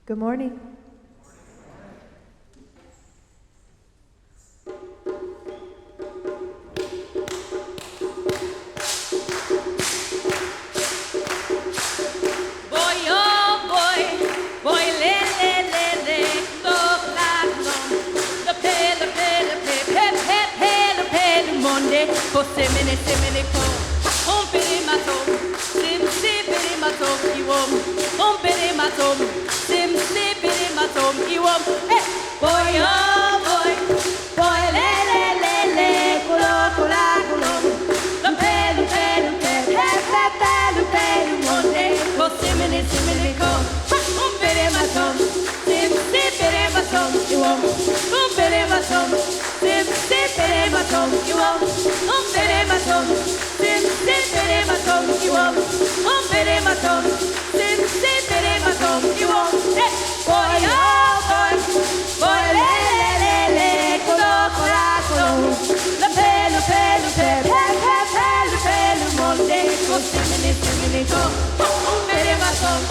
Good morning. Semene semene ko, rompere matom, sim sepere matom iwom, rompere matom, sim sepere matom iwom. Hey, boy oh boy, boy le le le le, kulo kula kulo, lumpe lumpe lumpe, pe pe pe lumpe lumonde. Ko semene semene ko, rompere matom, sim sepere matom iwom, rompere matom, sim sepere matom iwom. Matom, sim sepere matom, iwom. Rompere matom, sim sepere matom, iwom. Boy oh boy, boy le le le le, kulo kula kulo, lupe lupe lupe, pe pe pe lupe lumonde. Ko semene semene ko, rompere matom,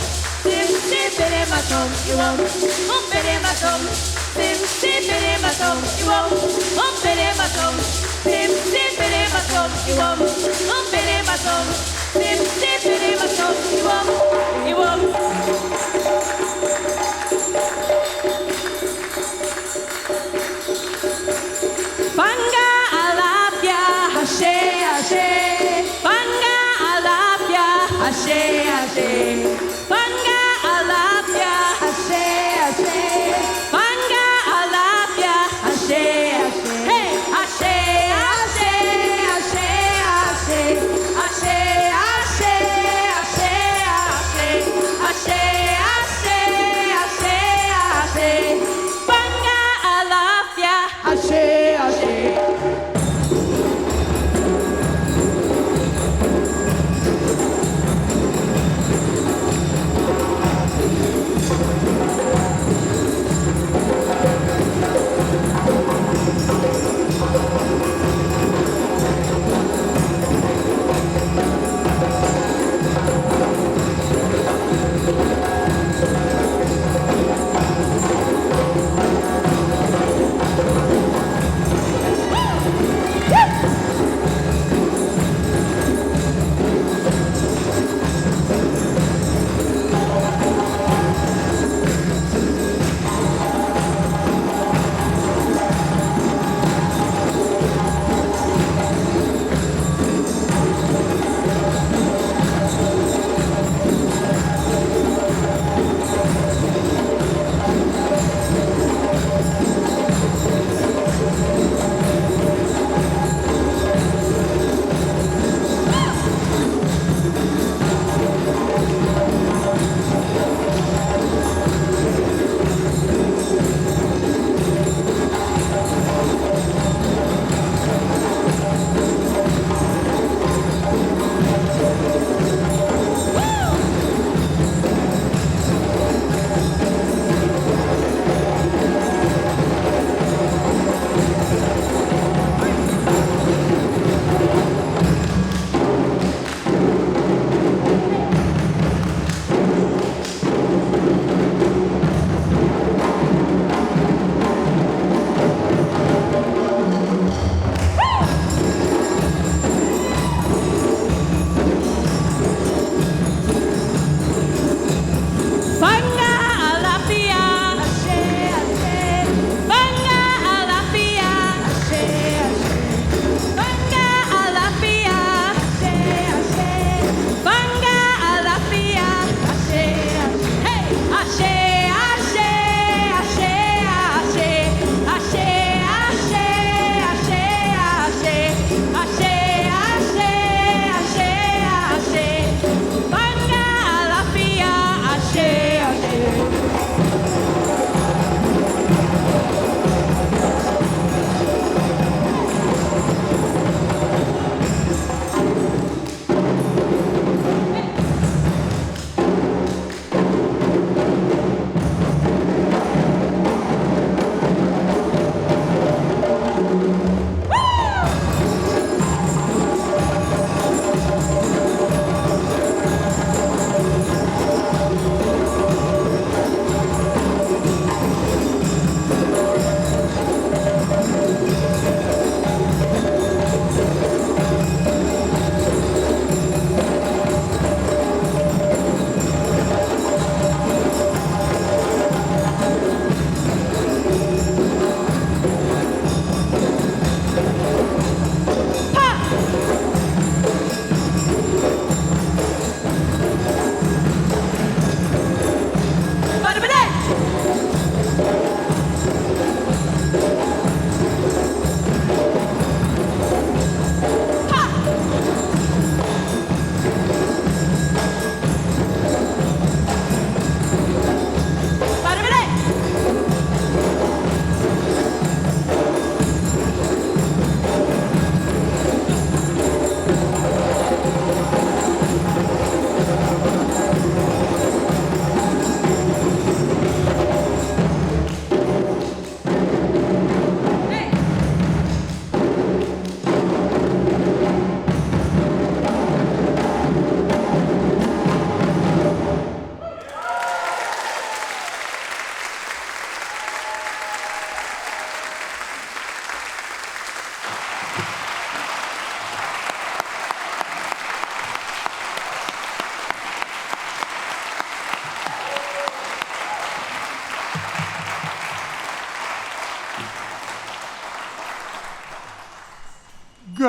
sim sepere matom, iwom. Rompere matom, sim sepere matom, iwom. Rompere matom, sim sepere matom, iwom. Rompere matom, sim sepere matom, iwom. Iwom. Panga alapia, hashe hashe. Panga alapia, hashe hashe. Panga alapia, hashe hashe. Panga alapia, hashe hashe. Hey, hashe hashe hashe hashe. Hashe hashe hashe hashe. Hashe hashe hashe hashe. Panga alapia, hashe hashe.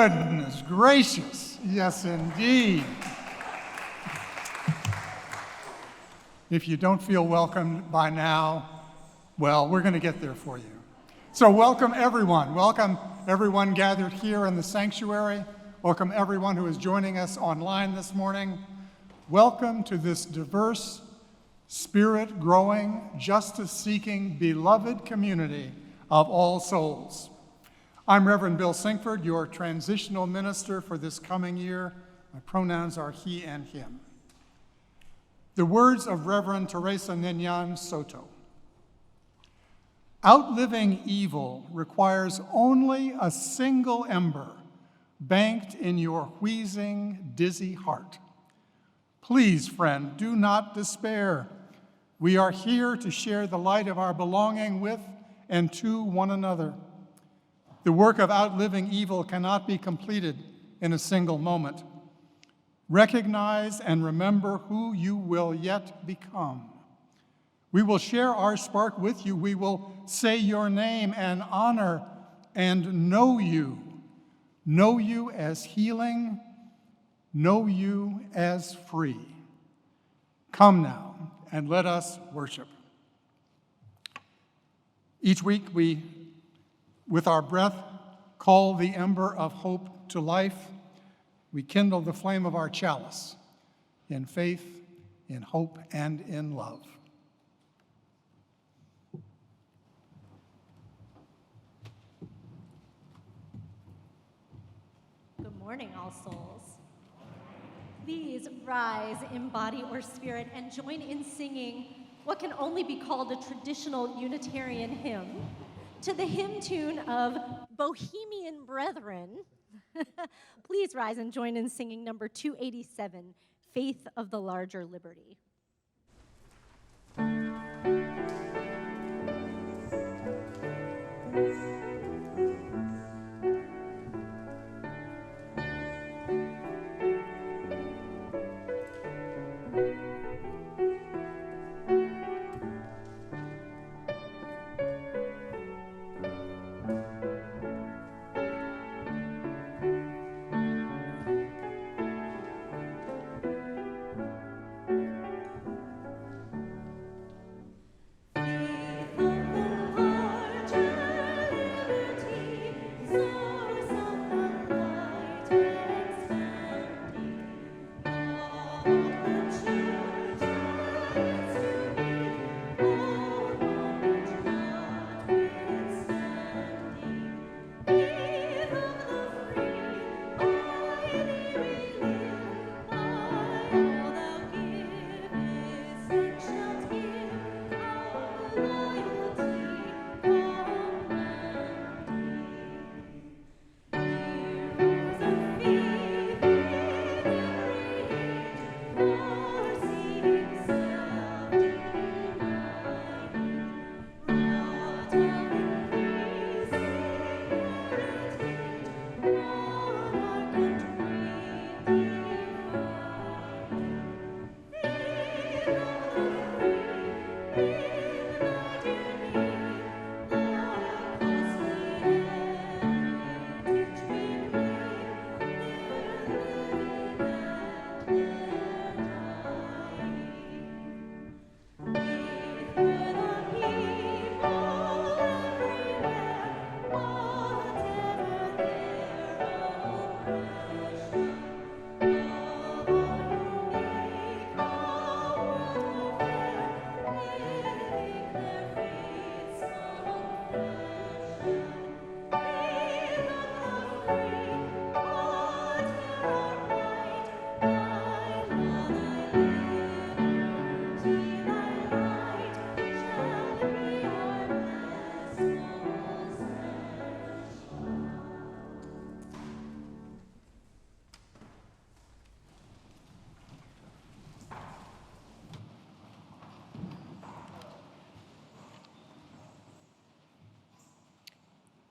Goodness gracious. Yes, indeed. If you don't feel welcomed by now, well, we're going to get there for you. So welcome everyone. Welcome everyone gathered here in the sanctuary. Welcome everyone who is joining us online this morning. Welcome to this diverse, spirit-growing, justice-seeking, beloved community of all souls. I'm Reverend Bill Sinkford, your transitional minister for this coming year. My pronouns are he and him. The words of Reverend Teresa Nenyan Soto. Outliving evil requires only a single ember banked in your wheezing, dizzy heart. Please, friend, do not despair. We are here to share the light of our belonging with and to one another. The work of outliving evil cannot be completed in a single moment. Recognize and remember who you will yet become. We will share our spark with you. We will say your name and honor and know you. Know you as healing, know you as free. Come now and let us worship. Each week we, with our breath, call the ember of hope to life. We kindle the flame of our chalice in faith, in hope, and in love. Good morning, all souls. Please rise in body or spirit and join in singing what can only be called a traditional Unitarian hymn to the hymn tune of Bohemian Brethren. Please rise and join in singing number 287, Faith of the Larger Liberty.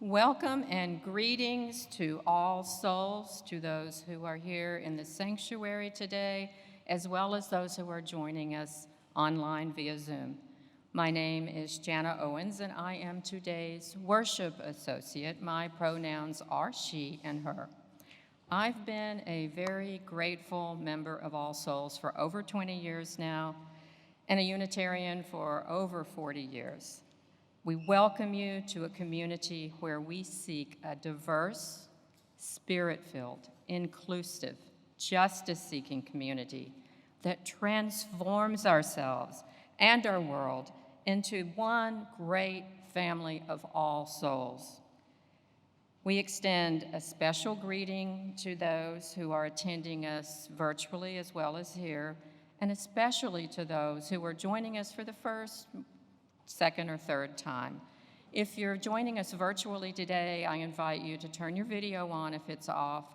Welcome and greetings to all souls, to those who are here in the sanctuary today, as well as those who are joining us online via Zoom. My name is Jana Owens, and I am today's worship associate. My pronouns are she and her. I've been a very grateful member of All Souls for over 20 years now, and a Unitarian for over 40 years. We welcome you to a community where we seek a diverse, spirit-filled, inclusive, justice-seeking community that transforms ourselves and our world into one great family of all souls. We extend a special greeting to those who are attending us virtually as well as here, and especially to those who are joining us for the first, second, or third time. If you're joining us virtually today, I invite you to turn your video on if it's off,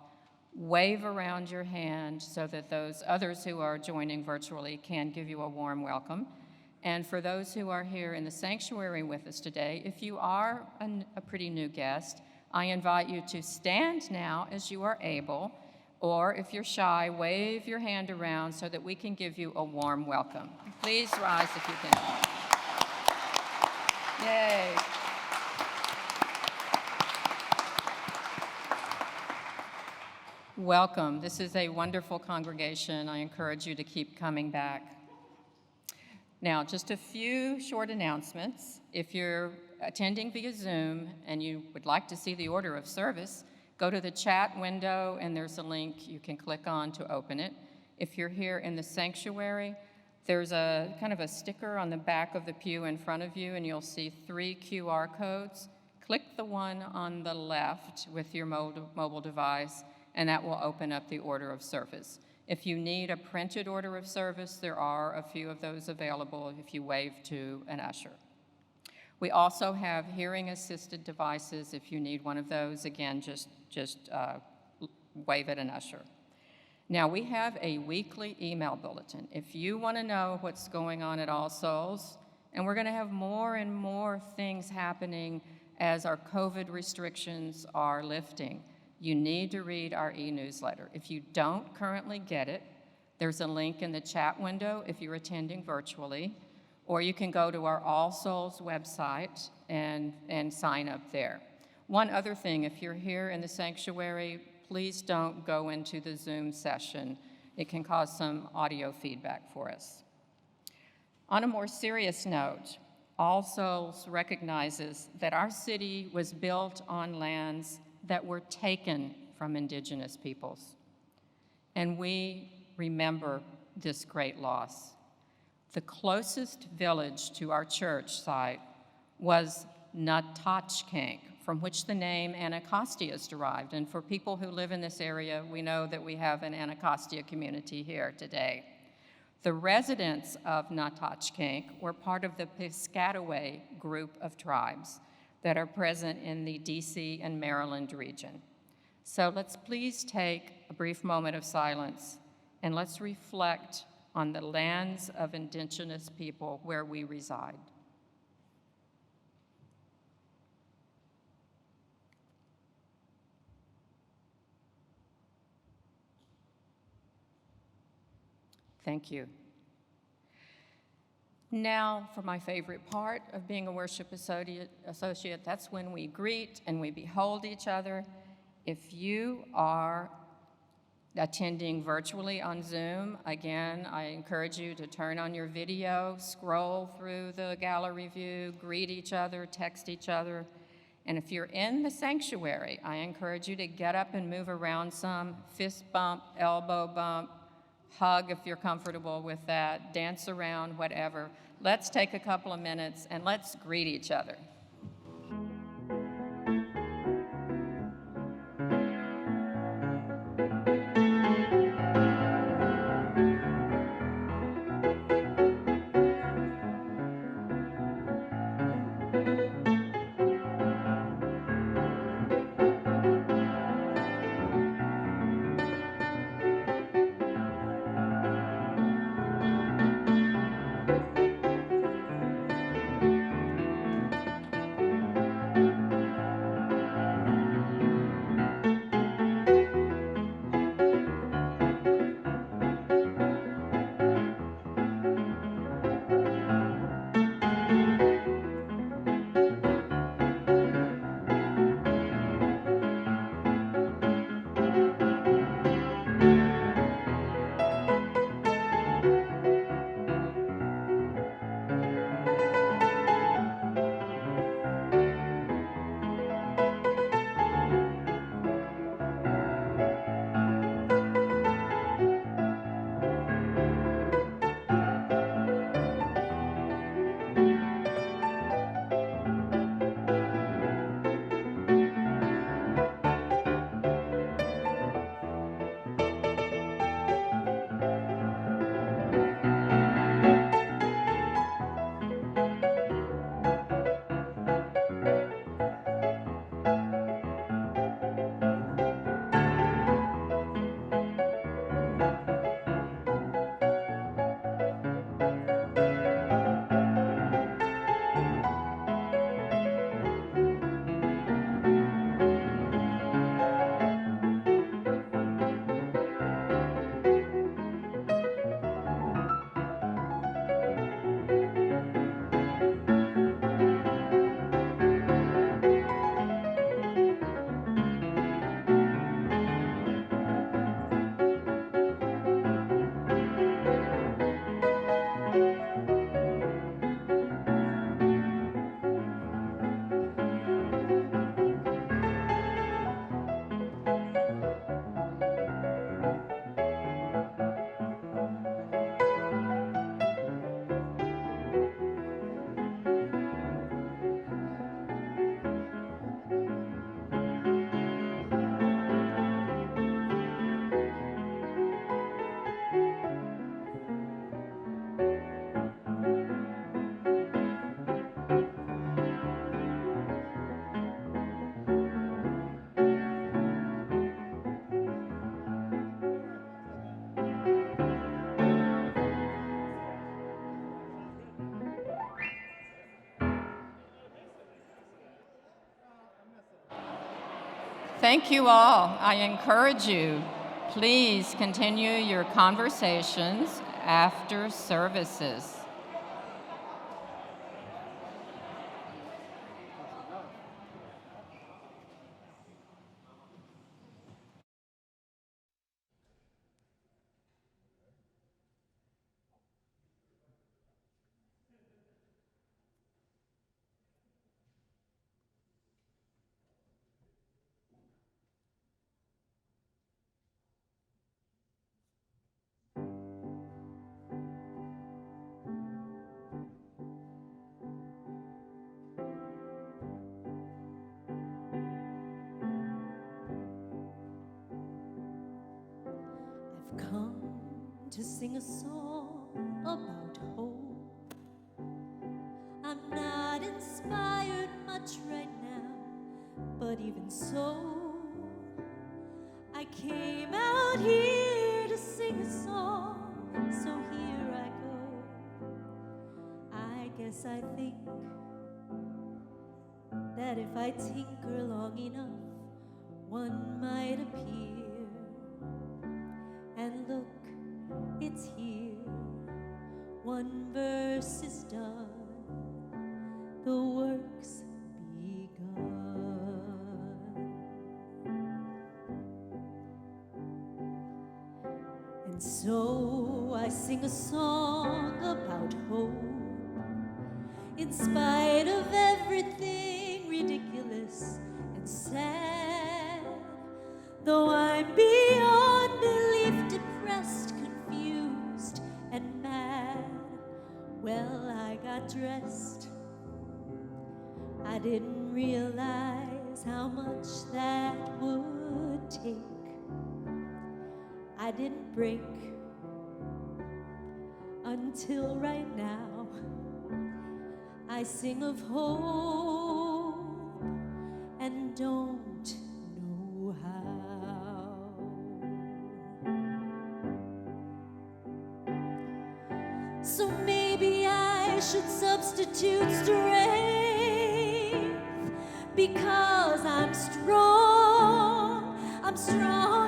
wave around your hand so that those others who are joining virtually can give you a warm welcome. And for those who are here in the sanctuary with us today, if you are a pretty new guest, I invite you to stand now as you are able, or if you're shy, wave your hand around so that we can give you a warm welcome. Please rise if you can. Yay. Welcome. This is a wonderful congregation. I encourage you to keep coming back. Now, just a few short announcements. If you're attending via Zoom and you would like to see the order of service, go to the chat window and there's a link you can click on to open it. If you're here in the sanctuary, there's a kind of a sticker on the back of the pew in front of you and you'll see 3 QR codes. Click the one on the left with your mobile device and that will open up the order of service. If you need a printed order of service, there are a few of those available if you wave to an usher. We also have hearing-assisted devices. If you need one of those, again, just wave at an usher. Now, we have a weekly email bulletin. If you want to know what's going on at All Souls, and we're going to have more and more things happening as our COVID restrictions are lifting, you need to read our e-newsletter. If you don't currently get it, there's a link in the chat window if you're attending virtually, or you can go to our All Souls website and sign up there. One other thing, if you're here in the sanctuary, please don't go into the Zoom session. It can cause some audio feedback for us. On a more serious note, All Souls recognizes that our city was built on lands that were taken from indigenous peoples. And we remember this great loss. The closest village to our church site was Natachkank, from which the name Anacostia is derived. And for people who live in this area, we know that we have an Anacostia community here today. The residents of Natachkank were part of the Piscataway group of tribes that are present in the DC and Maryland region. So let's please take a brief moment of silence and let's reflect on the lands of indigenous people where we reside. Thank you. Now, for my favorite part of being a worship associate, that's when we greet and we behold each other. If you are attending virtually on Zoom, again, I encourage you to turn on your video, scroll through the gallery view, greet each other, text each other. And if you're in the sanctuary, I encourage you to get up and move around some, fist bump, elbow bump, hug if you're comfortable with that, dance around, whatever. Let's take a couple of minutes and let's greet each other. Thank you all. I encourage you, please continue your conversations after services. I've come to sing a song about hope. I'm not inspired much right now, but even so, I came out here to sing a song, so here I go. I guess I think that if I tinker long enough, one might appear. And look, it's here. One verse is done, the work's begun. And so I sing a song about hope. In spite of everything ridiculous and sad, though I'm beyond belief depressed, confused, and mad, well, I got dressed. I didn't realize how much that would take. I didn't break until right now. I sing of hope and don't know how. So maybe I should substitute strength, because I'm strong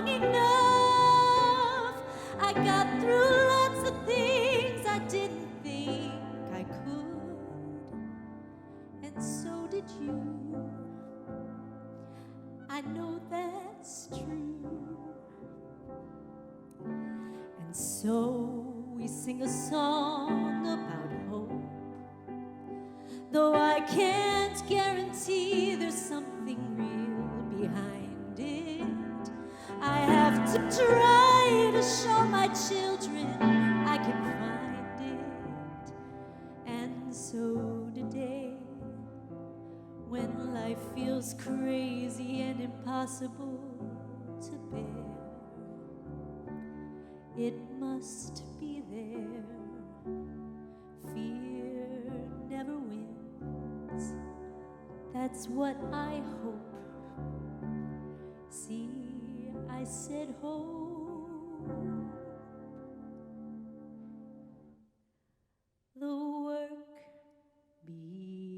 enough. I got through lots of things I didn't think I could, and so did you. I know that's true. And so we sing a song about hope, though I can't guarantee there's something real behind it. I have to try to show my children I can find it. And so today, when life feels crazy and impossible to bear, it must be there. Fear never wins. That's what I hope. See, I said hope. The work begins.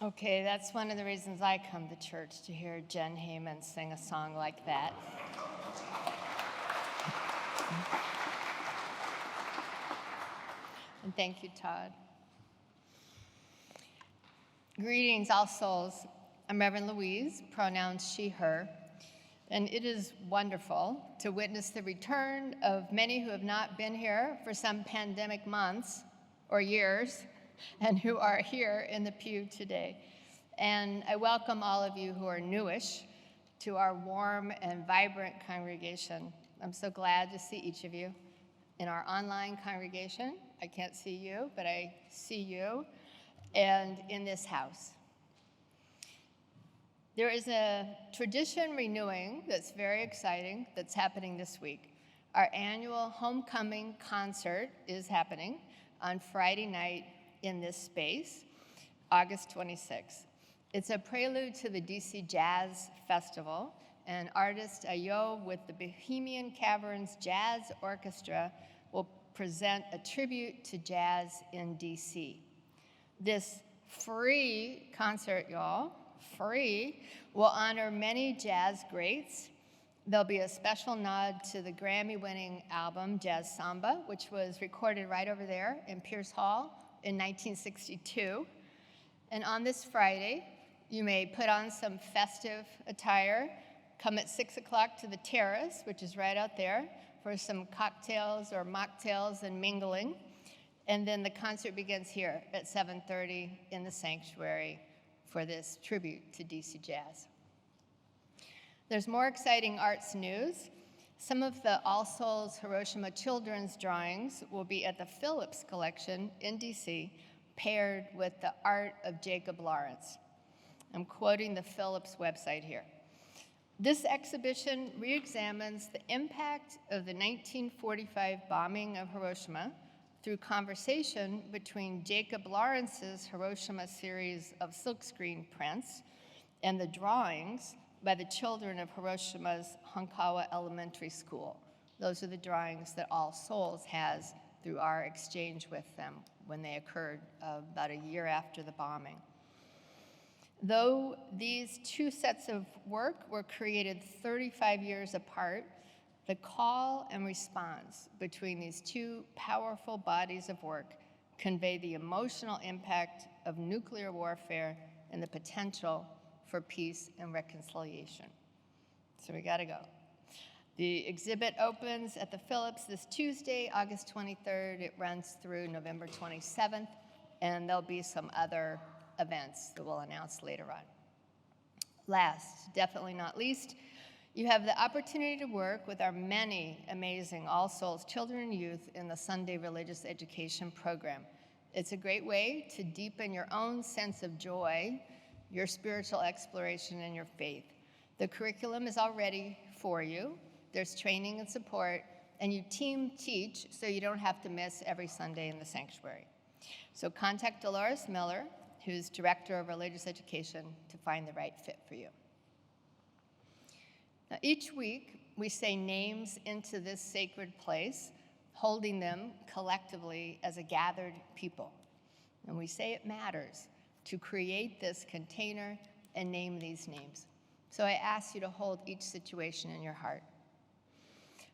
Okay, that's one of the reasons I come to church, to hear Jen Heyman sing a song like that. And thank you, Todd. Greetings, all souls. I'm Reverend Louise, pronouns she, her, and it is wonderful to witness the return of many who have not been here for some pandemic months or years, and who are here in the pew today. And I welcome all of you who are newish to our warm and vibrant congregation. I'm so glad to see each of you. In our online congregation, I can't see you, but I see you, and in this house. There is a tradition renewing that's very exciting that's happening this week. Our annual homecoming concert is happening on Friday night in this space, August 26th. It's a prelude to the DC Jazz Festival, and artist Ayo with the Bohemian Caverns Jazz Orchestra will present a tribute to jazz in DC. This free concert, y'all, free, will honor many jazz greats. There'll be a special nod to the Grammy-winning album Jazz Samba, which was recorded right over there in Pierce Hall in 1962. And on this Friday, you may put on some festive attire, come at 6 o'clock to the terrace, which is right out there, for some cocktails or mocktails and mingling. And then the concert begins here at 7:30 in the sanctuary for this tribute to DC Jazz. There's more exciting arts news. Some of the All Souls Hiroshima children's drawings will be at the Phillips Collection in DC, paired with the art of Jacob Lawrence. I'm quoting the Phillips website here. This exhibition re-examines the impact of the 1945 bombing of Hiroshima through conversation between Jacob Lawrence's Hiroshima series of silkscreen prints and the drawings by the children of Hiroshima's Honkawa Elementary School. Those are the drawings that All Souls has through our exchange with them when they occurred about a year after the bombing. Though these two sets of work were created 35 years apart, the call and response between these two powerful bodies of work convey the emotional impact of nuclear warfare and the potential for peace and reconciliation. So we gotta go. The exhibit opens at the Phillips this Tuesday, August 23rd. It runs through November 27th, and there'll be some other events that we'll announce later on. Last, definitely not least, you have the opportunity to work with our many amazing All Souls children and youth in the Sunday Religious Education program. It's a great way to deepen your own sense of joy, your spiritual exploration, and your faith. The curriculum is all ready for you. There's training and support, and you team teach so you don't have to miss every Sunday in the sanctuary. So contact Dolores Miller, who's Director of Religious Education, to find the right fit for you. Now, each week, we say names into this sacred place, holding them collectively as a gathered people. And we say it matters to create this container and name these names. So I ask you to hold each situation in your heart.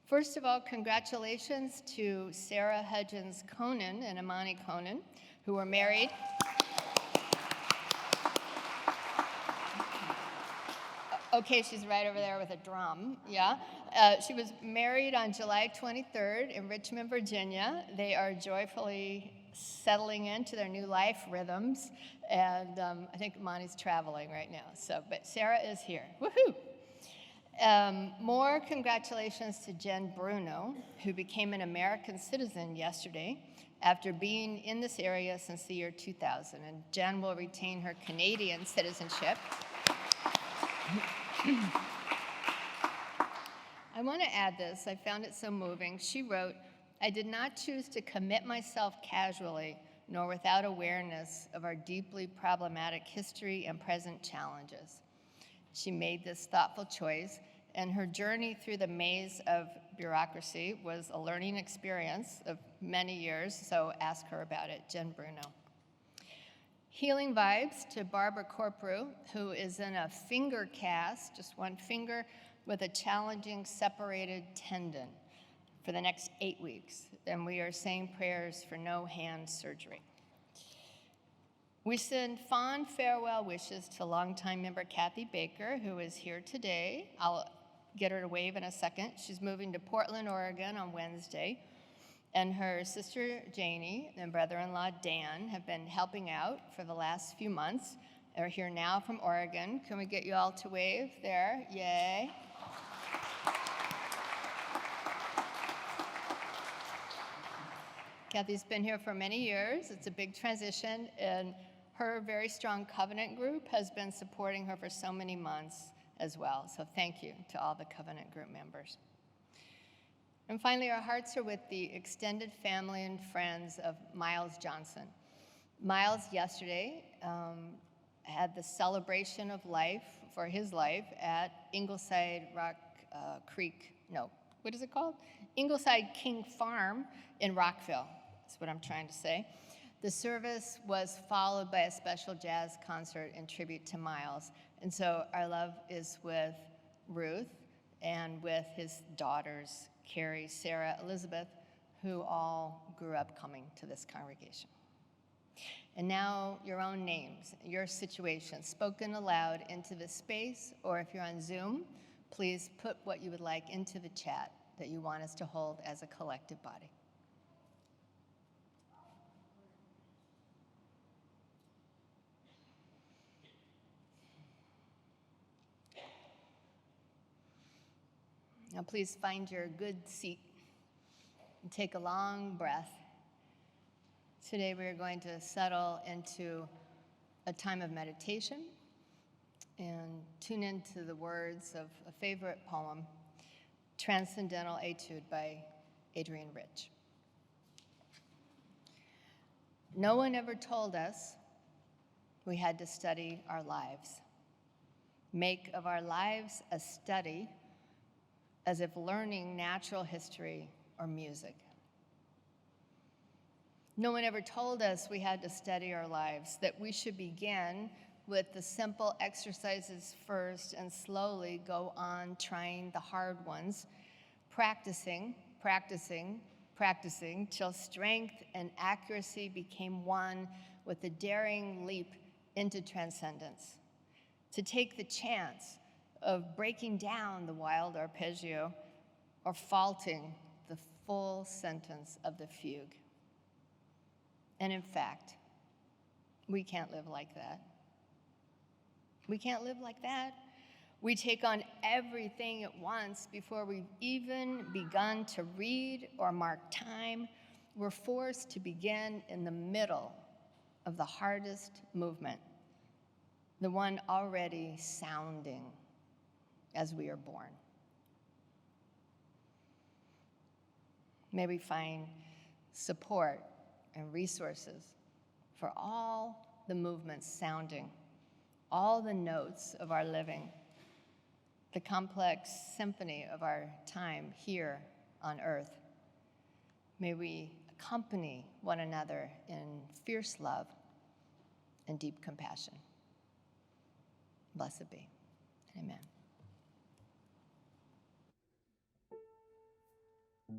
First of all, congratulations to Sarah Hudgens Conan and Imani Conan, who were married. Okay, she's right over there with a drum, yeah. She was married on July 23rd in Richmond, Virginia. They are joyfully settling into their new life rhythms, and I think Imani's traveling right now, but Sarah is here, woohoo! More congratulations to Jen Bruno, who became an American citizen yesterday after being in this area since the year 2000, and Jen will retain her Canadian citizenship. I want to add this. I found it so moving. She wrote, "I did not choose to commit myself casually, nor without awareness of our deeply problematic history and present challenges." She made this thoughtful choice, and her journey through the maze of bureaucracy was a learning experience of many years, so ask her about it, Jen Bruno. Healing vibes to Barbara Corprew, who is in a finger cast, just one finger, with a challenging separated tendon for the next 8 weeks. And we are saying prayers for no hand surgery. We send fond farewell wishes to longtime member Kathy Baker, who is here today. I'll get her to wave in a second. She's moving to Portland, Oregon on Wednesday. And her sister Janie and brother-in-law Dan have been helping out for the last few months. They're here now from Oregon. Can we get you all to wave there? Yay. Kathy's been here for many years. It's a big transition, and Her very strong covenant group has been supporting her for so many months as well. So thank you to all the covenant group members. And finally, our hearts are with the extended family and friends of Miles Johnson. Miles yesterday had the celebration of life for his life at Ingleside Ingleside King Farm in Rockville. That's what I'm trying to say. The service was followed by a special jazz concert in tribute to Miles. And so our love is with Ruth and with his daughters, Carrie, Sarah, Elizabeth, who all grew up coming to this congregation. And now your own names, your situation, spoken aloud into the space, or if you're on Zoom, please put what you would like into the chat that you want us to hold as a collective body. Now please find your good seat and take a long breath. Today we are going to settle into a time of meditation and tune into the words of a favorite poem, Transcendental Etude by Adrian. No one ever told us we had to study our lives. Make of our lives a study, as if learning natural history or music. No one ever told us we had to study our lives, that we should begin with the simple exercises first and slowly go on trying the hard ones, practicing till strength and accuracy became one with a daring leap into transcendence. To take the chance of breaking down the wild arpeggio or faulting the full sentence of the fugue. And in fact, we can't live like that. We can't live like that. We take on everything at once before we've even begun to read or mark time. We're forced to begin in the middle of the hardest movement, the one already sounding as we are born. May we find support and resources for all the movements sounding, all the notes of our living, the complex symphony of our time here on earth. May we accompany one another in fierce love and deep compassion. Blessed be. Amen. Ooh.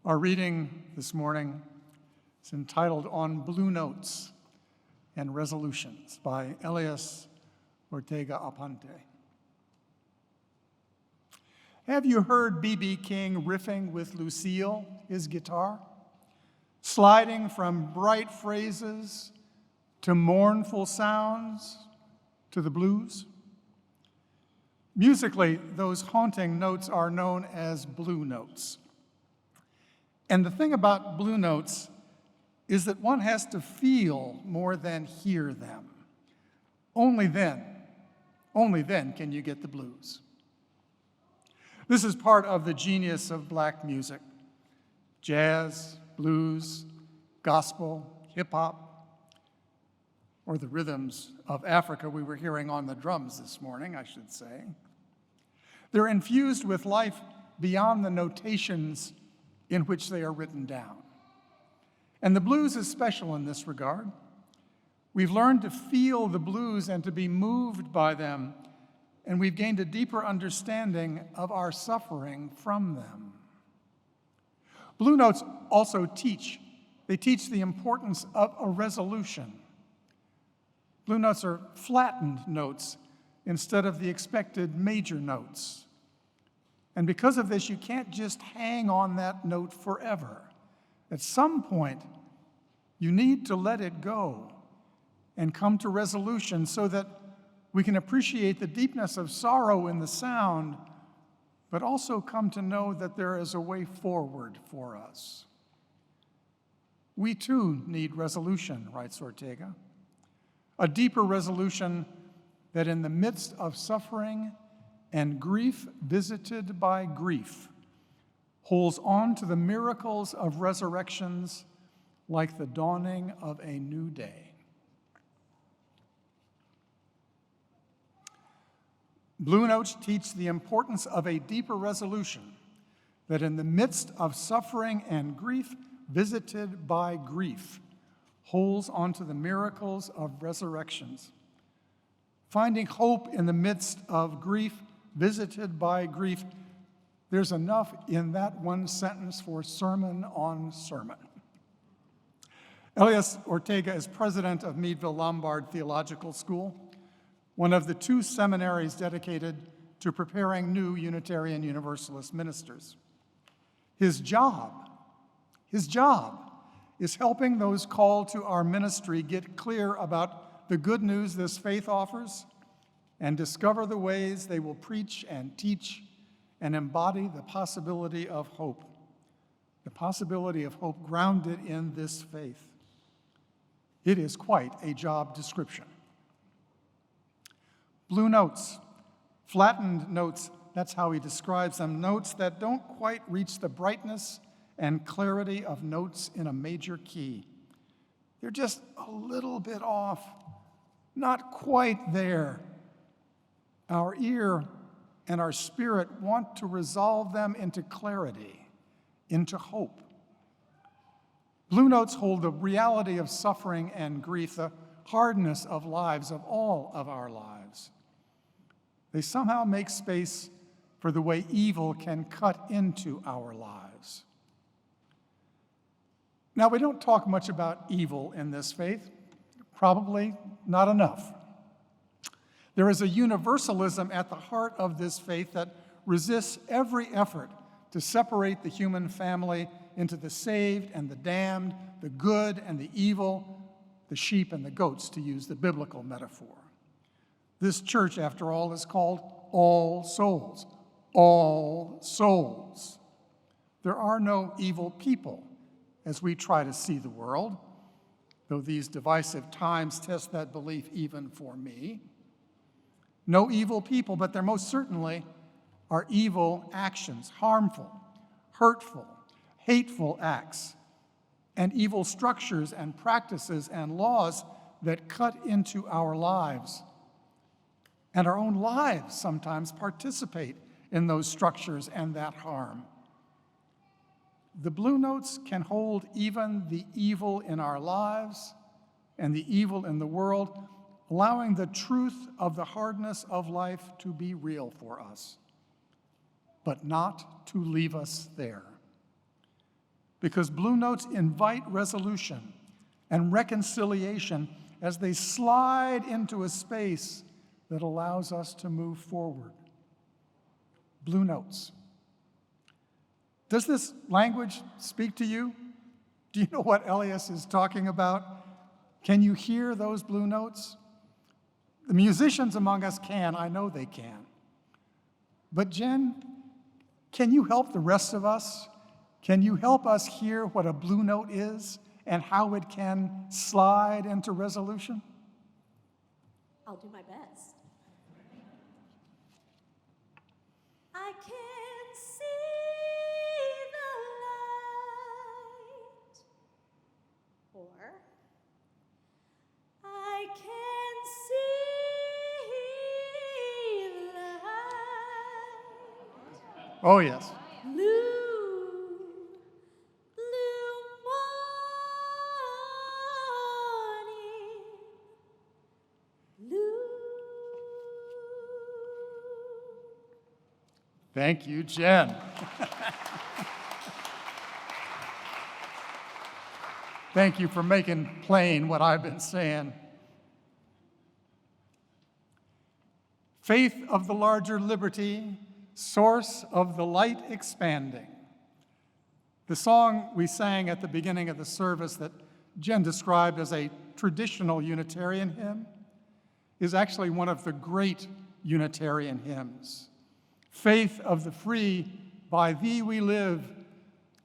Our reading this morning is entitled On Blue Notes and Resolutions by Elias Ortega Aponte. Have you heard B.B. King riffing with Lucille, his guitar, sliding from bright phrases to mournful sounds to the blues? Musically, those haunting notes are known as blue notes. And the thing about blue notes is that one has to feel more than hear them. Only then can you get the blues. This is part of the genius of black music. Jazz, blues, gospel, hip-hop, or the rhythms of Africa we were hearing on the drums this morning, I should say. They're infused with life beyond the notations in which they are written down. And the blues is special in this regard. We've learned to feel the blues and to be moved by them, and we've gained a deeper understanding of our suffering from them. Blue notes also teach the importance of a resolution. Blue notes are flattened notes instead of the expected major notes. And because of this, you can't just hang on that note forever. At some point, you need to let it go and come to resolution so that we can appreciate the deepness of sorrow in the sound, but also come to know that there is a way forward for us. We too need resolution, writes Ortega, a deeper resolution that in the midst of suffering and grief visited by grief, holds on to the miracles of resurrections like the dawning of a new day. Blue notes teach the importance of a deeper resolution that in the midst of suffering and grief visited by grief, holds on to the miracles of resurrections. Finding hope in the midst of grief visited by grief, there's enough in that one sentence for sermon on sermon. Elias Ortega is president of Meadville Lombard Theological School, one of the 2 seminaries dedicated to preparing new Unitarian Universalist ministers. His job is helping those called to our ministry get clear about the good news this faith offers and discover the ways they will preach and teach and embody the possibility of hope grounded in this faith. It is quite a job description. Blue notes, flattened notes, that's how he describes them, notes that don't quite reach the brightness and clarity of notes in a major key. They're just a little bit off, not quite there. Our ear and our spirit want to resolve them into clarity, into hope. Blue notes hold the reality of suffering and grief, the hardness of lives, of all of our lives. They somehow make space for the way evil can cut into our lives. Now, we don't talk much about evil in this faith, probably not enough. There is a universalism at the heart of this faith that resists every effort to separate the human family into the saved and the damned, the good and the evil, the sheep and the goats, to use the biblical metaphor. This church, after all, is called All Souls. All souls. There are no evil people as we try to see the world, though these divisive times test that belief even for me. No evil people, but there most certainly are evil actions, harmful, hurtful, hateful acts, and evil structures and practices and laws that cut into our lives. And our own lives sometimes participate in those structures and that harm. The Blue Notes can hold even the evil in our lives and the evil in the world, allowing the truth of the hardness of life to be real for us, but not to leave us there. Because Blue Notes invite resolution and reconciliation as they slide into a space that allows us to move forward. Blue Notes. Does this language speak to you? Do you know what Elias is talking about? Can you hear those blue notes? The musicians among us can, I know they can. But Jen, can you help the rest of us? Can you help us hear what a blue note is and how it can slide into resolution? I'll do my best. I can see the light, or I can see the light. Oh, yes. Blue, blue morning, blue. Thank you, Jen. Thank you for making plain what I've been saying. Faith of the larger liberty, source of the light expanding. The song we sang at the beginning of the service that Jen described as a traditional Unitarian hymn is actually one of the great Unitarian hymns. Faith of the free, by thee we live.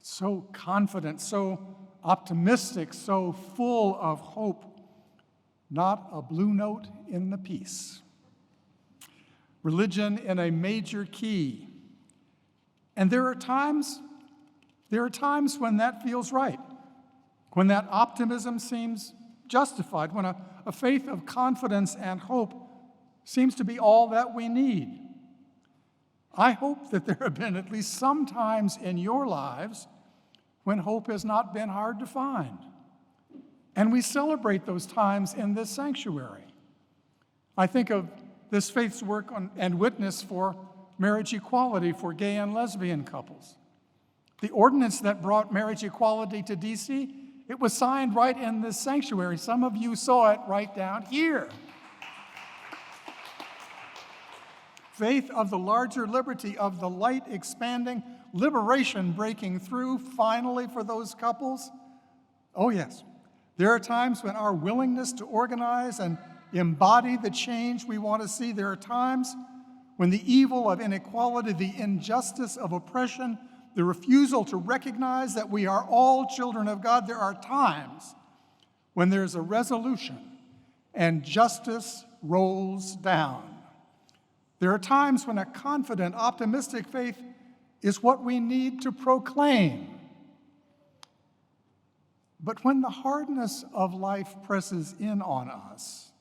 So confident, so optimistic, so full of hope. Not a blue note in the piece. Religion in a major key. And there are times when that feels right, when that optimism seems justified, when a faith of confidence and hope seems to be all that we need. I hope that there have been at least some times in your lives when hope has not been hard to find. And we celebrate those times in this sanctuary. I think of this faith's work on, and witness for marriage equality for gay and lesbian couples. The ordinance that brought marriage equality to DC, it was signed right in this sanctuary. Some of you saw it right down here. Faith of the larger liberty, of the light expanding, liberation breaking through finally for those couples. Oh yes, there are times when our willingness to organize and embody the change we want to see. There are times when the evil of inequality, the injustice of oppression, the refusal to recognize that we are all children of God, there are times when there's a resolution and justice rolls down. There are times when a confident, optimistic faith is what we need to proclaim. But when the hardness of life presses in on us,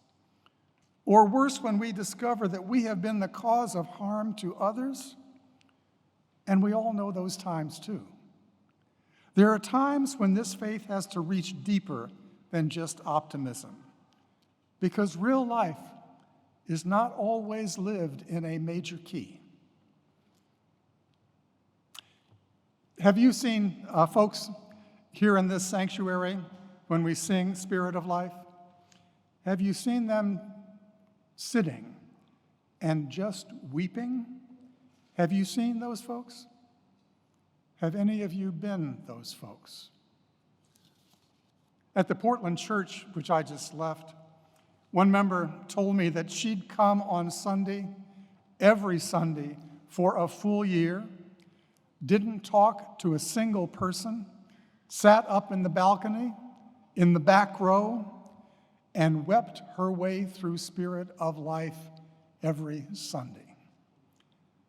or worse, when we discover that we have been the cause of harm to others, and we all know those times too. There are times when this faith has to reach deeper than just optimism, because real life is not always lived in a major key. Have you seen folks here in this sanctuary when we sing Spirit of Life? Have you seen them sitting and just weeping? Have you seen those folks? Have any of you been those folks? At the Portland church, which I just left, one member told me that she'd come on Sunday, every Sunday, for a full year, didn't talk to a single person, sat up in the balcony, in the back row, and wept her way through Spirit of Life every Sunday.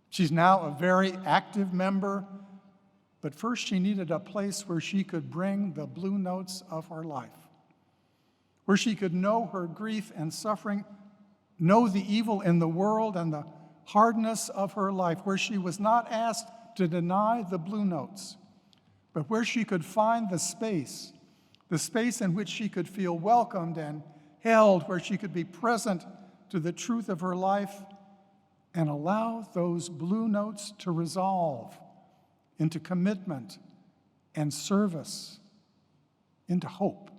She's now a very active member, but first she needed a place where she could bring the blue notes of her life, where she could know her grief and suffering, know the evil in the world and the hardness of her life, where she was not asked to deny the blue notes, but where she could find the space in which she could feel welcomed and held, where she could be present to the truth of her life and allow those blue notes to resolve into commitment and service, into hope.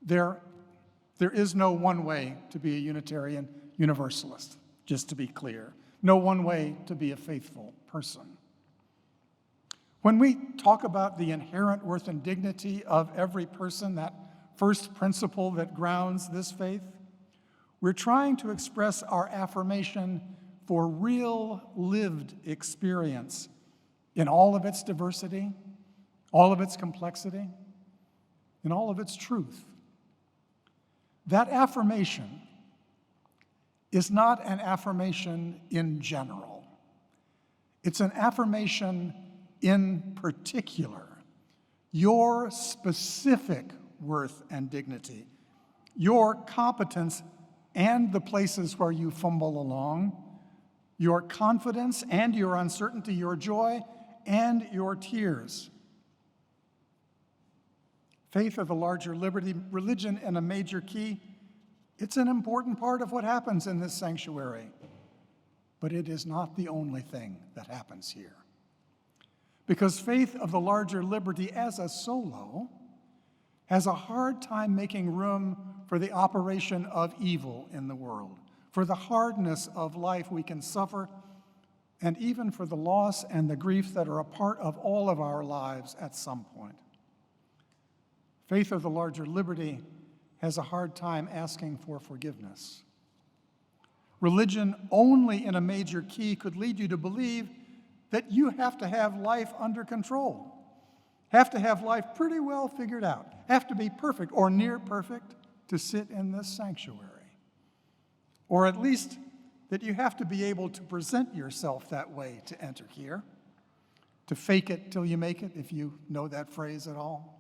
There is no one way to be a Unitarian Universalist, just to be clear. No one way to be a faithful person. When we talk about the inherent worth and dignity of every person, that first principle that grounds this faith, we're trying to express our affirmation for real lived experience in all of its diversity, all of its complexity, and all of its truth. That affirmation is not an affirmation in general. It's an affirmation in particular. Your specific worth and dignity, your competence and the places where you fumble along, your confidence and your uncertainty, your joy and your tears. Faith of the larger liberty, religion in a major key, it's an important part of what happens in this sanctuary, but it is not the only thing that happens here. Because faith of the larger liberty as a solo has a hard time making room for the operation of evil in the world, for the hardness of life we can suffer, and even for the loss and the grief that are a part of all of our lives at some point. Faith of the larger liberty has a hard time asking for forgiveness. Religion only in a major key could lead you to believe that you have to have life under control, have to have life pretty well figured out, have to be perfect or near perfect to sit in this sanctuary. Or at least that you have to be able to present yourself that way to enter here, to fake it till you make it, if you know that phrase at all.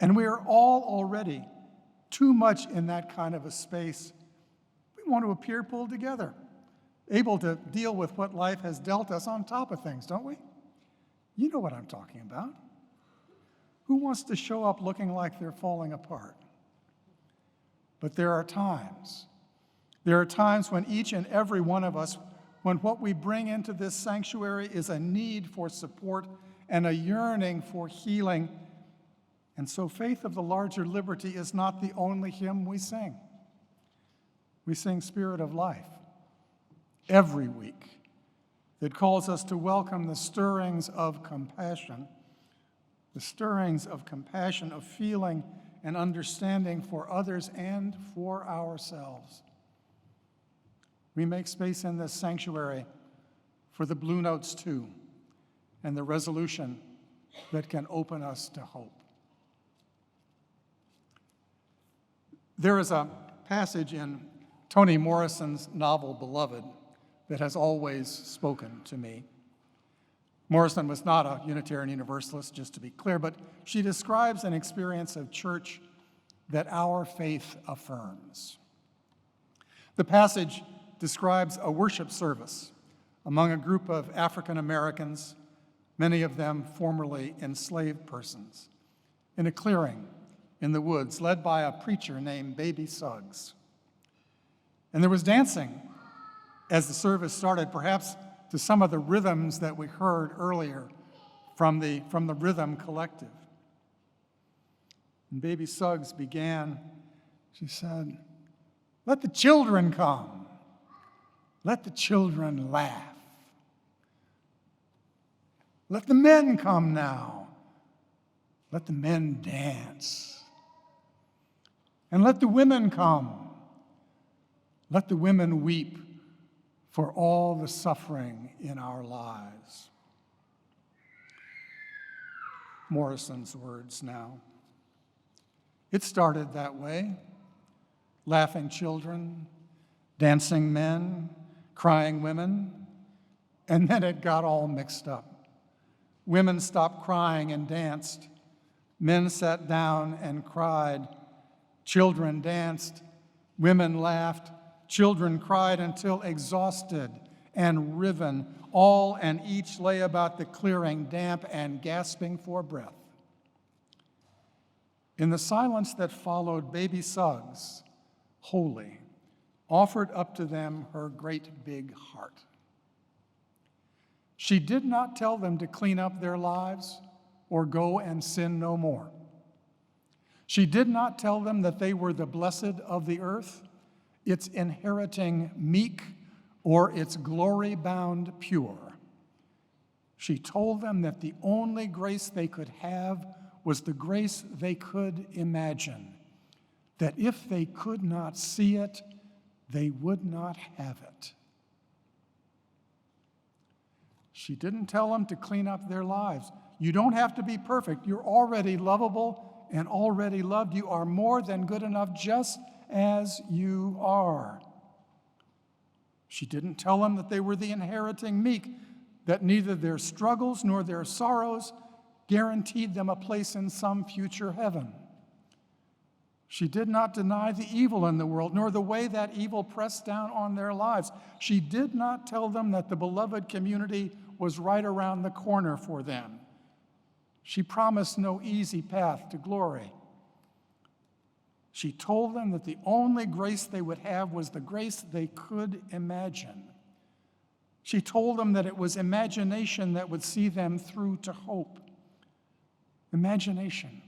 And we are all already too much in that kind of a space. We want to appear pulled together, able to deal with what life has dealt us on top of things, don't we? You know what I'm talking about. Who wants to show up looking like they're falling apart? But there are times when each and every one of us, when what we bring into this sanctuary is a need for support and a yearning for healing. And so faith of the larger liberty is not the only hymn we sing. We sing Spirit of Life every week that calls us to welcome the stirrings of compassion, of feeling and understanding for others and for ourselves. We make space in this sanctuary for the blue notes too, and the resolution that can open us to hope. There is a passage in Toni Morrison's novel, Beloved, that has always spoken to me. Morrison was not a Unitarian Universalist, just to be clear, but she describes an experience of church that our faith affirms. The passage describes a worship service among a group of African Americans, many of them formerly enslaved persons, in a clearing in the woods, led by a preacher named Baby Suggs. And there was dancing as the service started, perhaps to some of the rhythms that we heard earlier from the Rhythm Collective. And Baby Suggs began, she said, "Let the children come. Let the children laugh. Let the men come now. Let the men dance. And let the women come. Let the women weep for all the suffering in our lives. Morrison's words now. It started that way. Laughing children, dancing men, crying women, and then it got all mixed up. Women stopped crying and danced. Men sat down and cried. Children danced. Women laughed. Children cried until exhausted and riven, all and each lay about the clearing, damp and gasping for breath. In the silence that followed, baby Suggs, holy, offered up to them her great big heart. She did not tell them to clean up their lives or go and sin no more. She did not tell them that they were the blessed of the earth, its inheriting meek or its glory-bound pure. She told them that the only grace they could have was the grace they could imagine, that if they could not see it, they would not have it. She didn't tell them to clean up their lives. You don't have to be perfect. You're already lovable and already loved. You are more than good enough just as you are. She didn't tell them that they were the inheriting meek, that neither their struggles nor their sorrows guaranteed them a place in some future heaven. She did not deny the evil in the world, nor the way that evil pressed down on their lives. She did not tell them that the beloved community was right around the corner for them. She promised no easy path to glory. She told them that the only grace they would have was the grace they could imagine. She told them that it was imagination that would see them through to hope. Imagination.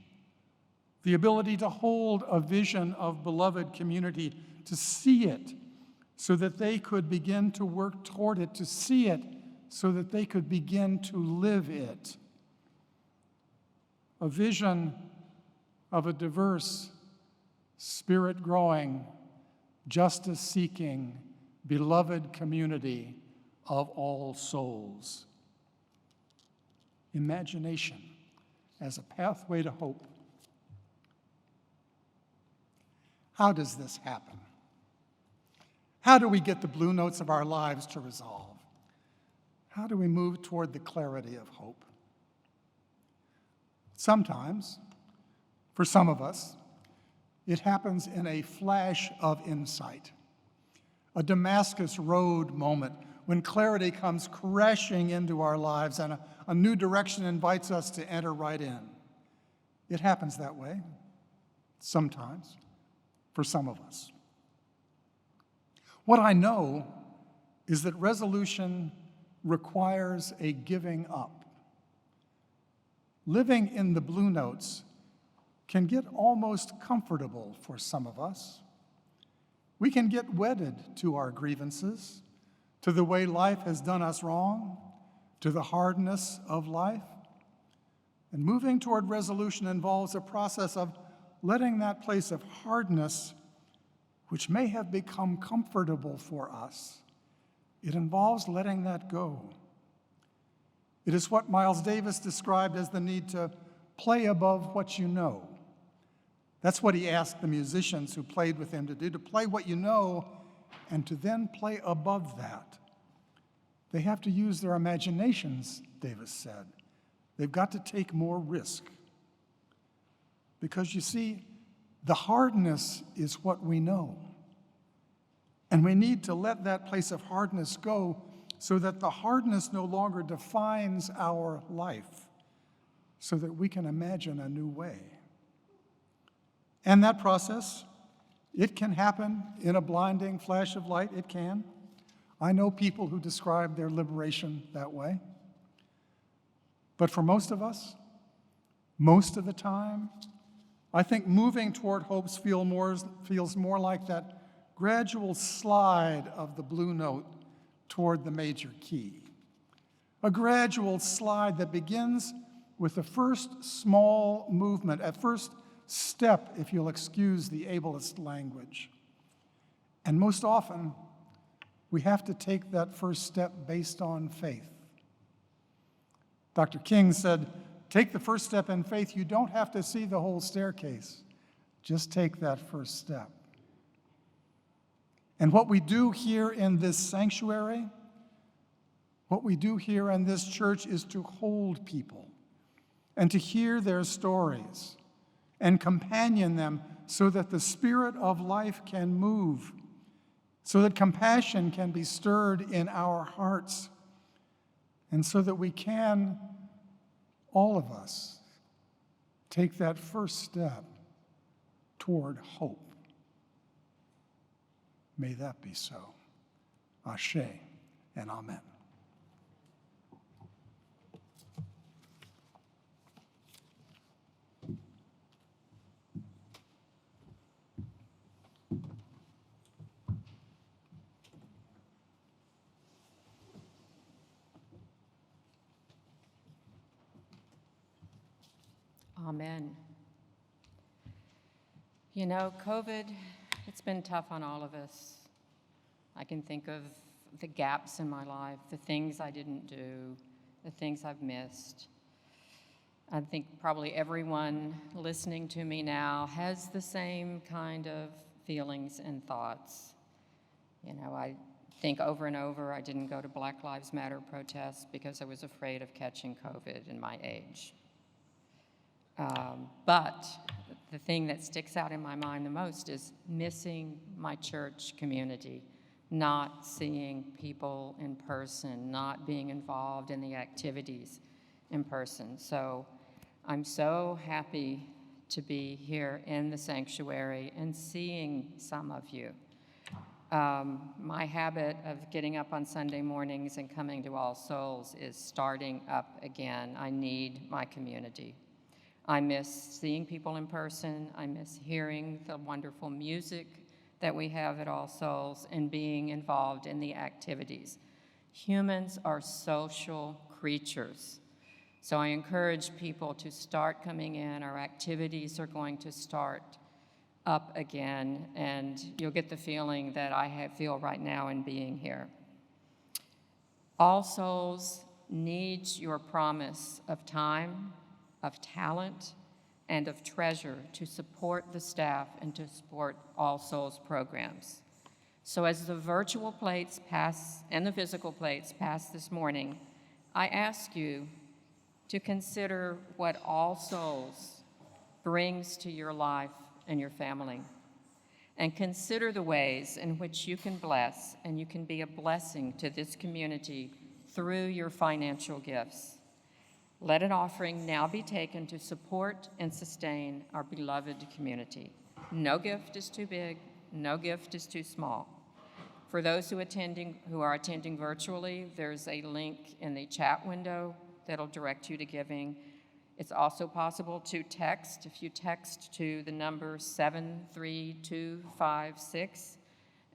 The ability to hold a vision of beloved community, to see it so that they could begin to work toward it, to see it so that they could begin to live it. A vision of a diverse, spirit-growing, justice-seeking, beloved community of all souls. Imagination as a pathway to hope. How does this happen? How do we get the blue notes of our lives to resolve? How do we move toward the clarity of hope? Sometimes, for some of us, it happens in a flash of insight, a Damascus Road moment when clarity comes crashing into our lives and a new direction invites us to enter right in. It happens that way, sometimes, for some of us. What I know is that resolution requires a giving up. Living in the blue notes can get almost comfortable for some of us. We can get wedded to our grievances, to the way life has done us wrong, to the hardness of life. And moving toward resolution involves a process of letting that place of hardness, which may have become comfortable for us, it involves letting that go. It is what Miles Davis described as the need to play above what you know. That's what he asked the musicians who played with him to do, to play what you know and to then play above that. They have to use their imaginations, Davis said. They've got to take more risk. Because you see, the hardness is what we know. And we need to let that place of hardness go so that the hardness no longer defines our life, so that we can imagine a new way. And that process, it can happen in a blinding flash of light. It can. I know people who describe their liberation that way. But for most of us, most of the time, I think moving toward hope feels more like that gradual slide of the blue note toward the major key. a gradual slide that begins with the first small movement, at first step, if you'll excuse the ableist language. And most often, we have to take that first step based on faith. Dr. King said, take the first step in faith. You don't have to see the whole staircase. Just take that first step. And what we do here in this sanctuary, what we do here in this church is to hold people and to hear their stories and companion them so that the spirit of life can move, so that compassion can be stirred in our hearts, and so that we can, all of us, take that first step toward hope. May that be so. Ashe and amen. Amen. You know, COVID, it's been tough on all of us. I can think of the gaps in my life, the things I didn't do, the things I've missed. I think probably everyone listening to me now has the same kind of feelings and thoughts. You know, I think over and over I didn't go to Black Lives Matter protests because I was afraid of catching COVID in my age. But the thing that sticks out in my mind the most is missing my church community, not seeing people in person, not being involved in the activities in person. So I'm so happy to be here in the sanctuary and seeing some of you. My habit of getting up on Sunday mornings and coming to All Souls is starting up again. I need my community. I miss seeing people in person. I miss hearing the wonderful music that we have at All Souls and being involved in the activities. Humans are social creatures. So I encourage people to start coming in. Our activities are going to start up again, and you'll get the feeling that I feel right now in being here. All Souls needs your promise of time, of talent, and of treasure to support the staff and to support All Souls programs. So as the virtual plates pass and the physical plates pass this morning, I ask you to consider what All Souls brings to your life and your family, and consider the ways in which you can bless and you can be a blessing to this community through your financial gifts. Let an offering now be taken to support and sustain our beloved community. No gift is too big, no gift is too small. For those who are attending virtually, there's a link in the chat window that'll direct you to giving. It's also possible to text. If you text to the number 73256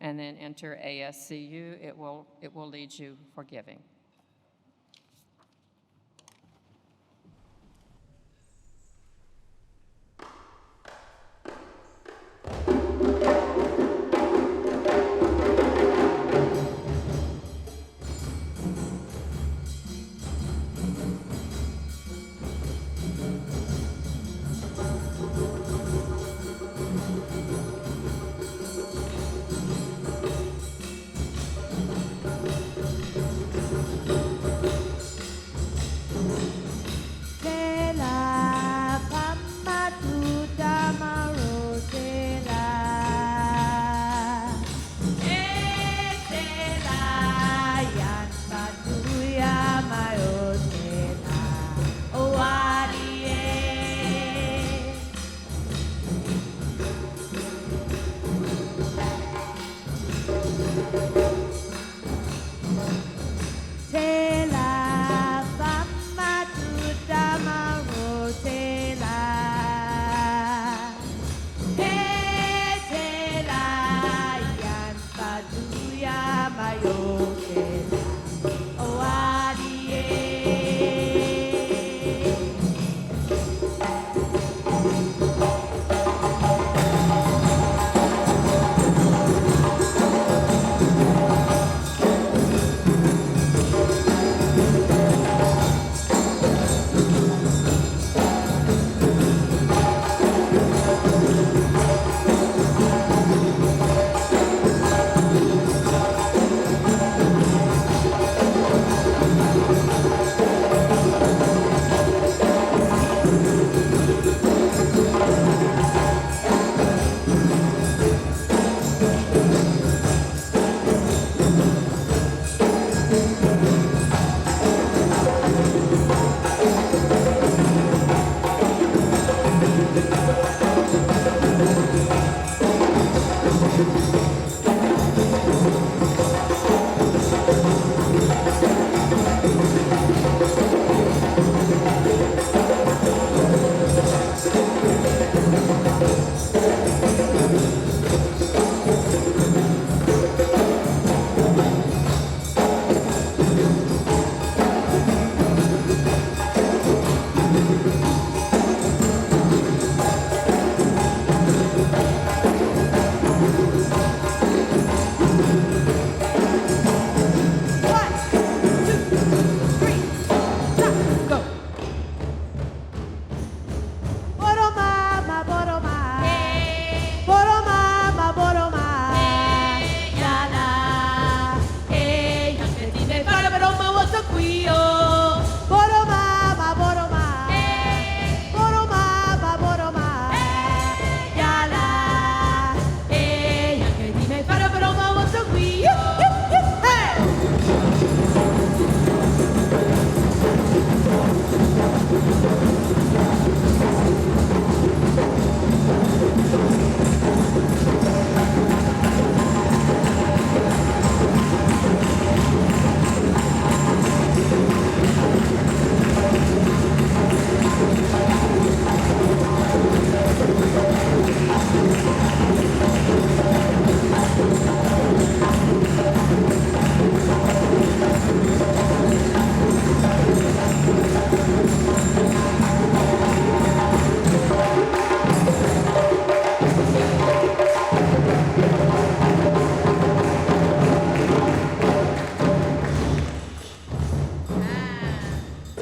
and then enter ASCU, it will lead you for giving.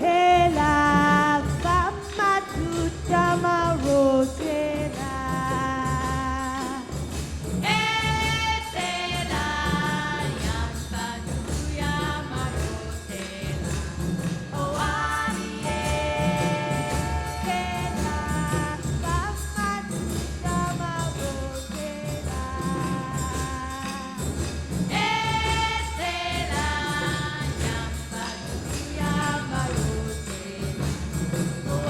Tela fama tutta marotela. Tela yamba tuya marotela. Oh tela fama tutta marotela. Tela yamba tuya marotela. Oh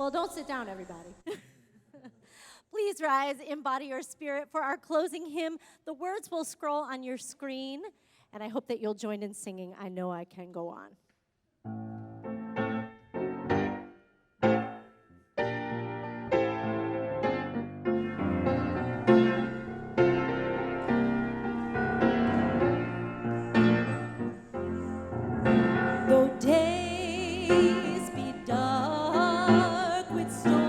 Well, don't sit down, everybody. Please rise, embody your spirit for our closing hymn. The words will scroll on your screen, and I hope that you'll join in singing I Know I Can Go On. Though days be dark with storm,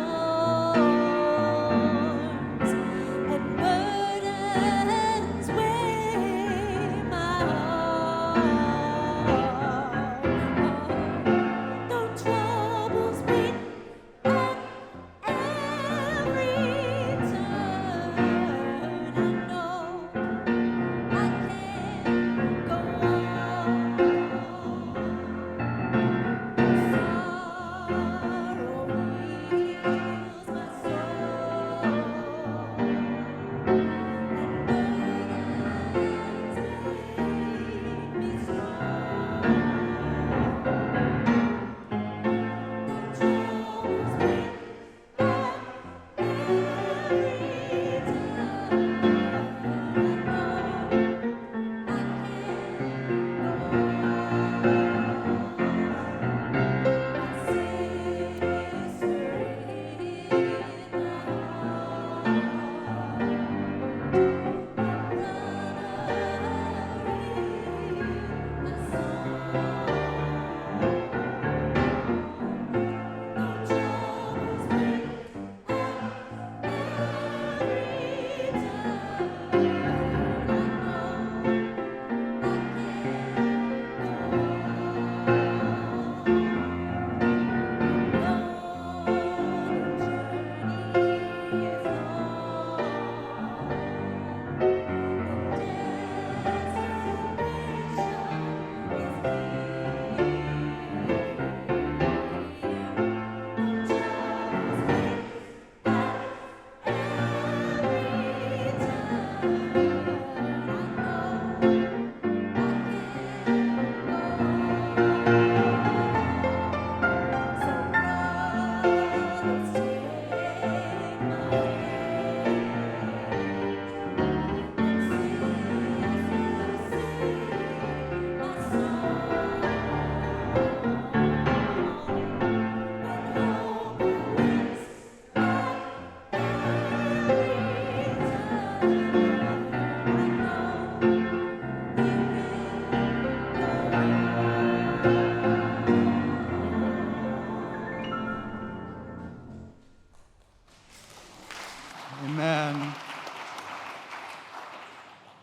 Amen.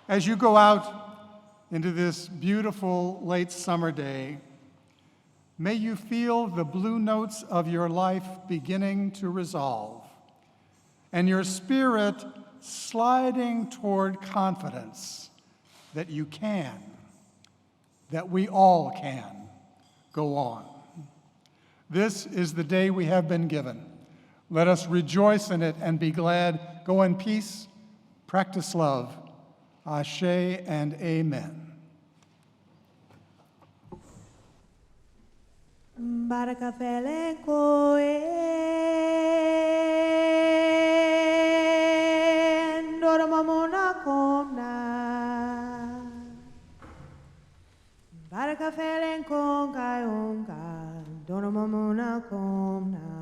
As you go out into this beautiful late summer day, may you feel the blue notes of your life beginning to resolve, and your spirit sliding toward confidence that you can, that we all can, go on. This is the day we have been given. Let us rejoice in it and be glad. Go in peace, practice love. Ashe and amen. Baraka fele koe ndora mamona komna Baraka fele konga onga ndora mamona komna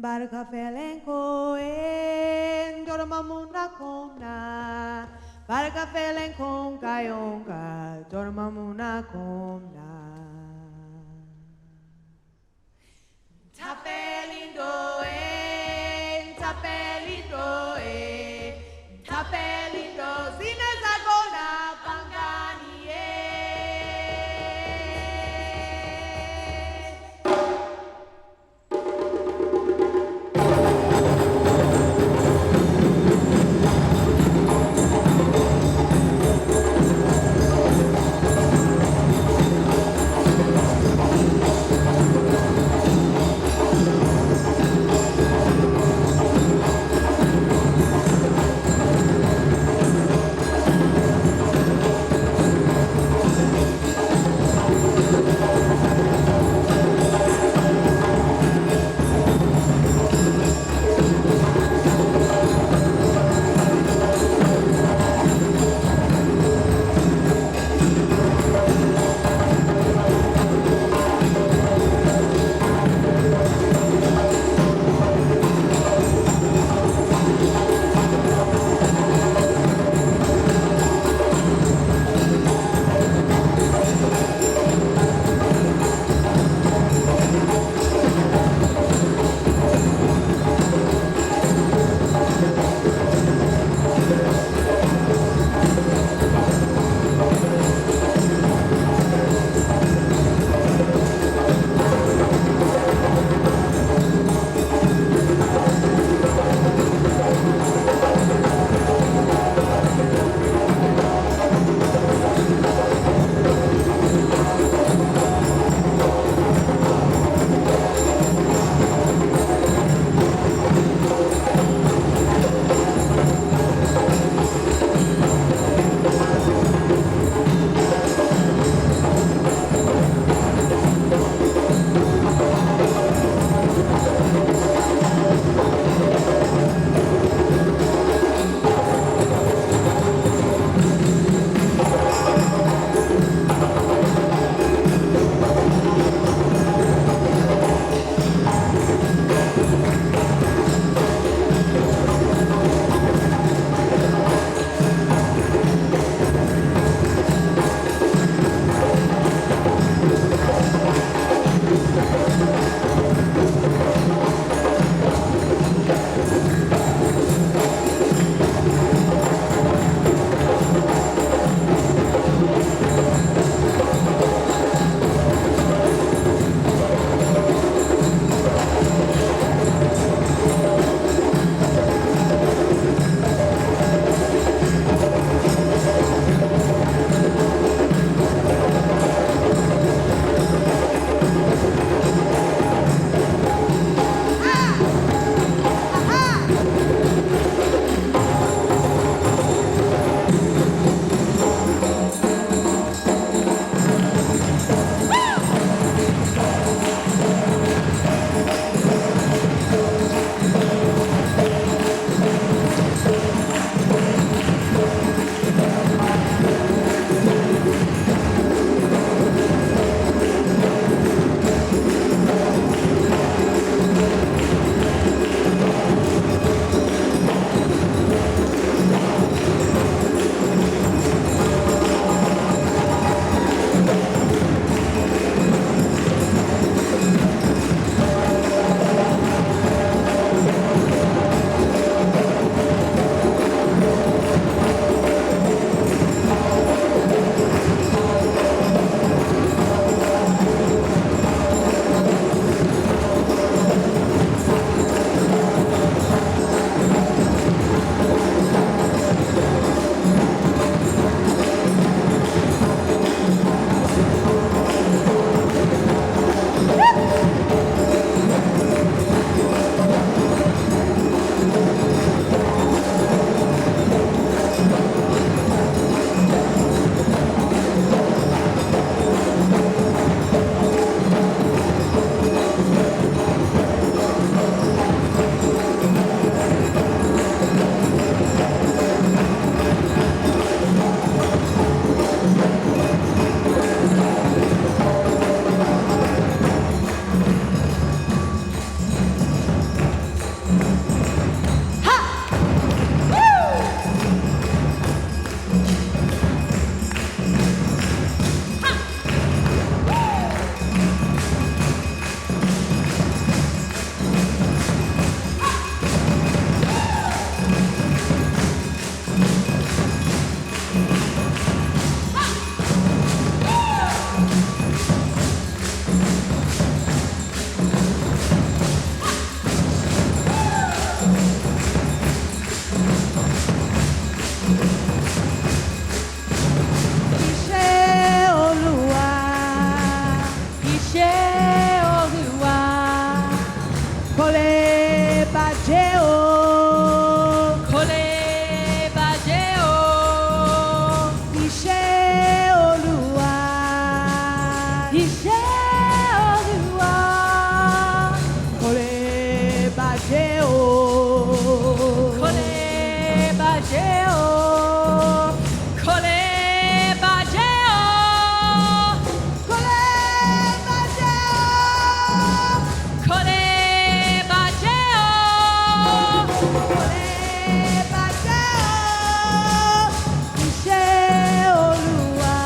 Baraka felenko ndora mamuna komna Baraka felenko kayonga ndora mamuna komna Tapelindo Tapelindo zine zagona pangani Iṣẹ́ Olúwa. kò lè bàjẹ́ o. Kò lè bàjẹ́ o. Kò lè bàjẹ́ o. Kò lè bàjẹ́ o. Kò lè bàjẹ́ o. Kò lè bàjẹ́ o. Iṣẹ́ Olúwa.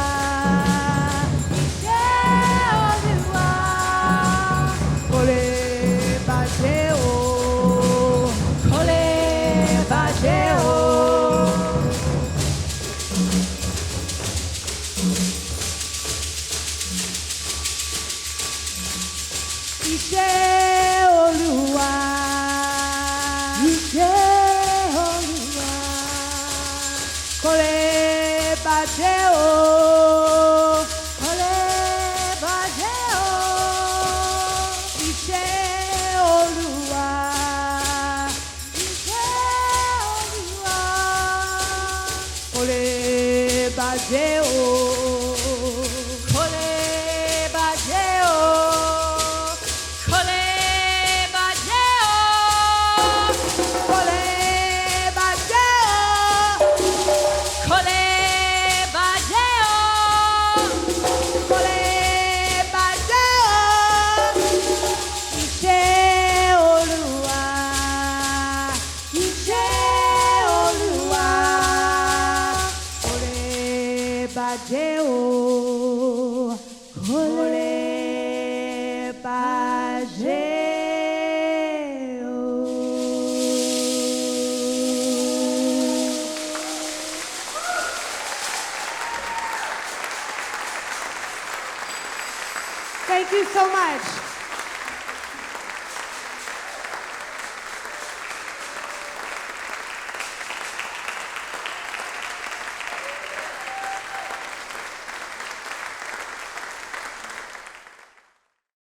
Iṣẹ́ Olúwa. Kò lè bàjẹ́ o. Kò lè bàjẹ́ o. Iṣẹ́ Olúwa. Iṣẹ́ Olúwa. Kò lè bàjẹ́ o. Kò lè bàjẹ́ o. Iṣẹ́ Olúwa. Iṣẹ́ Olúwa. Kò lè bàjẹ́ o. Kò lè bàjẹ́ o. Kò lè bàjẹ́ o. Kò lè bàjẹ́ o. Kò lè bàjẹ́ o. Kò lè bàjẹ́ o. Iṣẹ́ Olúwa. Iṣẹ́ Olúwa. Kò lè bàjẹ́ o. Kò lè bàjẹ́ o. Thank you so much.